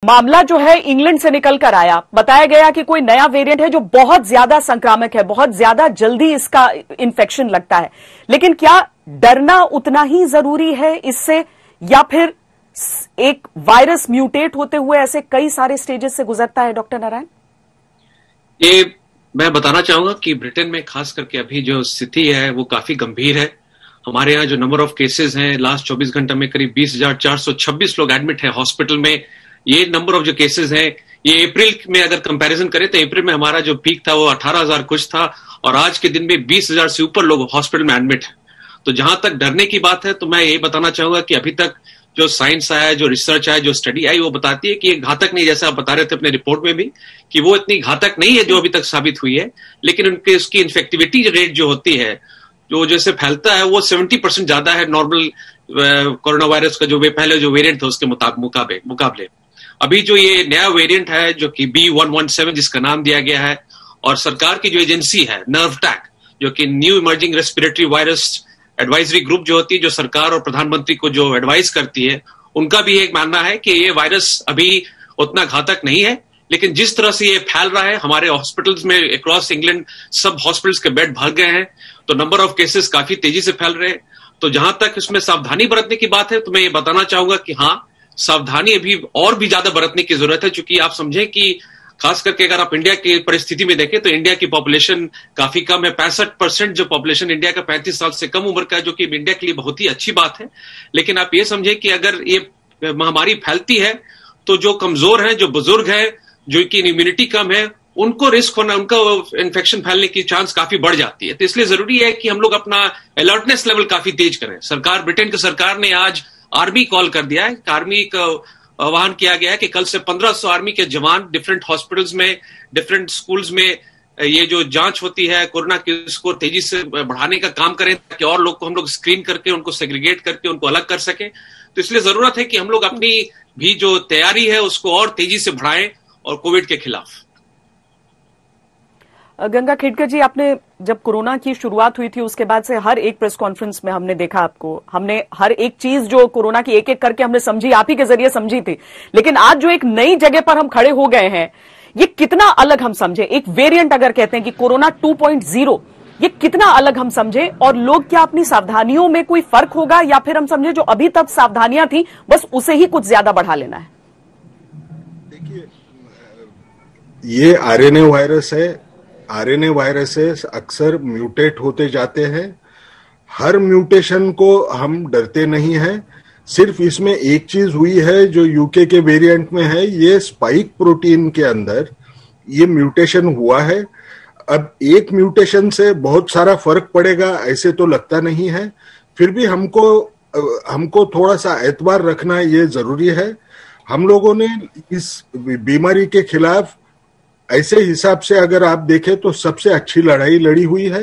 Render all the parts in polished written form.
मामला जो है इंग्लैंड से निकल कर आया, बताया गया कि कोई नया वेरिएंट है जो बहुत ज्यादा संक्रामक है, बहुत ज्यादा जल्दी इसका इन्फेक्शन लगता है। लेकिन क्या डरना उतना ही जरूरी है इससे, या फिर एक वायरस म्यूटेट होते हुए ऐसे कई सारे स्टेजेस से गुजरता है? डॉक्टर नारायण, ये मैं बताना चाहूंगा कि ब्रिटेन में खास करके अभी जो स्थिति है वो काफी गंभीर है। हमारे यहाँ जो नंबर ऑफ केसेस हैं लास्ट 24 घंटे में करीब 20,426 लोग एडमिट हैं हॉस्पिटल में। ये नंबर ऑफ जो केसेस हैं ये अप्रैल में अगर कंपैरिजन करें तो अप्रैल में हमारा जो पीक था वो 18,000 कुछ था और आज के दिन में 20,000 से ऊपर लोग हॉस्पिटल में एडमिट हैं। तो जहां तक डरने की बात है तो मैं ये बताना चाहूंगा कि अभी तक जो साइंस आया, जो रिसर्च आया, जो स्टडी आई, वो बताती है कि ये घातक नहीं, जैसे आप बता रहे थे अपने रिपोर्ट में भी कि वो इतनी घातक नहीं है जो अभी तक साबित हुई है। लेकिन उनके उसकी इन्फेक्टिविटी रेट जो होती है, जो जैसे फैलता है, वो 70% ज्यादा है नॉर्मल कोरोना वायरस का जो पहले जो वेरिएंट था उसके मुकाबले। अभी जो ये नया वेरिएंट है जो कि B.1.1.7 जिसका नाम दिया गया है, और सरकार की जो एजेंसी है NERVTAC, जो कि new emerging respiratory virus advisory group जो होती है, जो सरकार और प्रधानमंत्री को जो एडवाइस करती है, उनका भी एक मानना है कि ये वायरस अभी उतना घातक नहीं है। लेकिन जिस तरह से ये फैल रहा है हमारे हॉस्पिटल्स में अक्रॉस इंग्लैंड सब हॉस्पिटल्स के बेड भर गए हैं, तो नंबर ऑफ केसेस काफी तेजी से फैल रहे हैं। तो जहां तक इसमें सावधानी बरतने की बात है तो मैं ये बताना चाहूंगा कि हाँ, सावधानी अभी और भी ज्यादा बरतने की जरूरत है। चूंकि आप समझें कि खास करके अगर आप इंडिया की परिस्थिति में देखें तो इंडिया की पॉपुलेशन काफी कम है। 65% जो पॉपुलेशन इंडिया का 35 साल से कम उम्र का है, जो कि इंडिया के लिए बहुत ही अच्छी बात है। लेकिन आप ये समझें कि अगर ये महामारी फैलती है तो जो कमजोर हैं, जो बुजुर्ग हैं, जो की इम्यूनिटी कम है, उनको रिस्क होना, उनका इन्फेक्शन फैलने की चांस काफी बढ़ जाती है। तो इसलिए जरूरी है कि हम लोग अपना अलर्टनेस लेवल काफी तेज करें। ब्रिटेन की सरकार ने आज आर्मी कॉल कर दिया है, आर्मी का आह्वान किया गया है कि कल से 1500 आर्मी के जवान डिफरेंट हॉस्पिटल्स में, डिफरेंट स्कूल्स में ये जो जांच होती है कोरोना की, उसको तेजी से बढ़ाने का काम करें ताकि और लोग को हम लोग स्क्रीन करके उनको सेग्रीगेट करके उनको अलग कर सकें। तो इसलिए जरूरत है कि हम लोग अपनी भी जो तैयारी है उसको और तेजी से बढ़ाएं और कोविड के खिलाफ। गंगा खेडकर जी, आपने जब कोरोना की शुरुआत हुई थी उसके बाद से हर एक प्रेस कॉन्फ्रेंस में हमने देखा आपको, हमने हर एक चीज जो कोरोना की एक एक करके हमने समझी, आप ही के जरिए समझी थी। लेकिन आज जो एक नई जगह पर हम खड़े हो गए हैं, ये कितना अलग हम समझे? एक वेरिएंट अगर कहते हैं कि कोरोना 2.0, ये कितना अलग हम समझे? और लोग क्या अपनी सावधानियों में कोई फर्क होगा, या फिर हम समझे जो अभी तक सावधानियां थी बस उसे ही कुछ ज्यादा बढ़ा लेना है? देखिए, ये आरएनए वायरस है। आरएनए वायरसेस अक्सर म्यूटेट होते जाते हैं। हर म्यूटेशन को हम डरते नहीं हैं। सिर्फ इसमें एक चीज हुई है जो यूके के वेरिएंट में है, ये स्पाइक प्रोटीन के अंदर ये म्यूटेशन हुआ है। अब एक म्यूटेशन से बहुत सारा फर्क पड़ेगा ऐसे तो लगता नहीं है, फिर भी हमको थोड़ा सा एतबार रखना ये जरूरी है। हम लोगों ने इस बीमारी के खिलाफ ऐसे हिसाब से अगर आप देखें तो सबसे अच्छी लड़ाई लड़ी हुई है।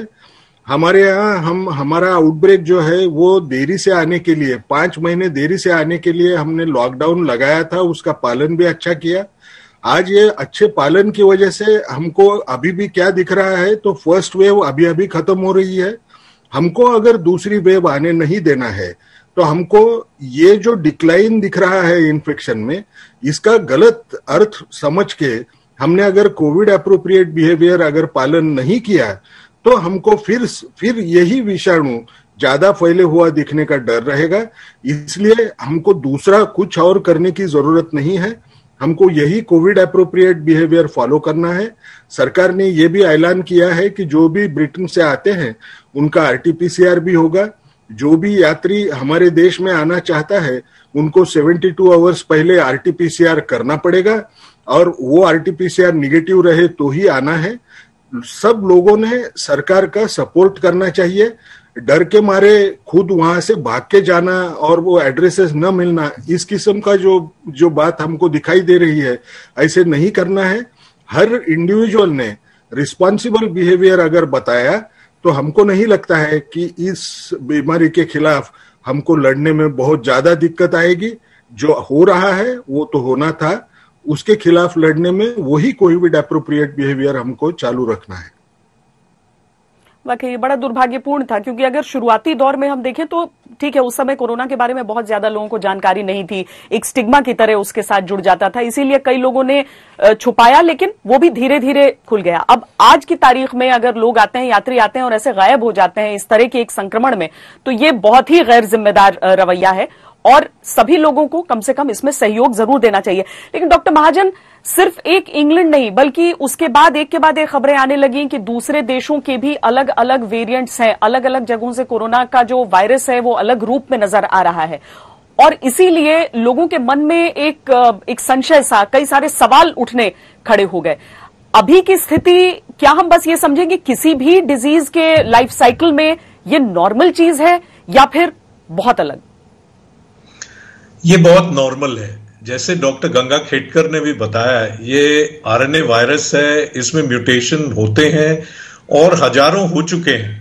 हमारे यहाँ हमारा आउटब्रेक जो है वो देरी से आने के लिए, 5 महीने देरी से आने के लिए हमने लॉकडाउन लगाया था, उसका पालन भी अच्छा किया। आज ये अच्छे पालन की वजह से हमको अभी भी क्या दिख रहा है, तो फर्स्ट वेव अभी अभी खत्म हो रही है। हमको अगर दूसरी वेव आने नहीं देना है तो हमको ये जो डिक्लाइन दिख रहा है इन्फेक्शन में, इसका गलत अर्थ समझ के हमने अगर कोविड एप्रोप्रिएट बिहेवियर अगर पालन नहीं किया तो हमको फिर यही विषाणु ज्यादा फैले हुआ दिखने का डर रहेगा। इसलिए हमको दूसरा कुछ और करने की जरूरत नहीं है, हमको यही कोविड एप्रोप्रिएट बिहेवियर फॉलो करना है। सरकार ने ये भी ऐलान किया है कि जो भी ब्रिटेन से आते हैं उनका RT-PCR भी होगा। जो भी यात्री हमारे देश में आना चाहता है उनको 72 आवर्स पहले RT-PCR करना पड़ेगा, और वो RT-PCR निगेटिव रहे तो ही आना है। सब लोगों ने सरकार का सपोर्ट करना चाहिए। डर के मारे खुद वहां से भाग के जाना और वो एड्रेसेस न मिलना, इस किस्म का जो बात हमको दिखाई दे रही है, ऐसे नहीं करना है। हर इंडिविजुअल ने रिस्पॉन्सिबल बिहेवियर अगर बताया तो हमको नहीं लगता है कि इस बीमारी के खिलाफ हमको लड़ने में बहुत ज्यादा दिक्कत आएगी। जो हो रहा है वो तो होना था, उसके खिलाफ लड़ने में वही कोविड एप्रोप्रिएट बिहेवियर हमको चालू रखना है। वाकई बड़ा दुर्भाग्यपूर्ण था, क्योंकि अगर शुरुआती दौर में हम देखें तो ठीक है, उस समय कोरोना के बारे में बहुत ज्यादा लोगों को जानकारी नहीं थी, एक स्टिग्मा की तरह उसके साथ जुड़ जाता था, इसीलिए कई लोगों ने छुपाया, लेकिन वो भी धीरे धीरे खुल गया। अब आज की तारीख में अगर लोग आते हैं, यात्री आते हैं और ऐसे गायब हो जाते हैं इस तरह के एक संक्रमण में, तो ये बहुत ही गैर जिम्मेदार रवैया है और सभी लोगों को कम से कम इसमें सहयोग जरूर देना चाहिए। लेकिन डॉक्टर महाजन, सिर्फ एक इंग्लैंड नहीं बल्कि उसके बाद एक के बाद एक खबरें आने लगी कि दूसरे देशों के भी अलग अलग वेरिएंट्स हैं, अलग अलग जगहों से कोरोना का जो वायरस है वो अलग रूप में नजर आ रहा है, और इसीलिए लोगों के मन में एक संशय सा, कई सारे सवाल उठने खड़े हो गए। अभी की स्थिति क्या हम बस ये समझें कि किसी भी डिजीज के लाइफ साइकिल में ये नॉर्मल चीज है या फिर बहुत अलग? ये बहुत नॉर्मल है। जैसे डॉक्टर गंगा खेडकर ने भी बताया, ये आरएनए वायरस है, इसमें म्यूटेशन होते हैं और हजारों हो चुके हैं।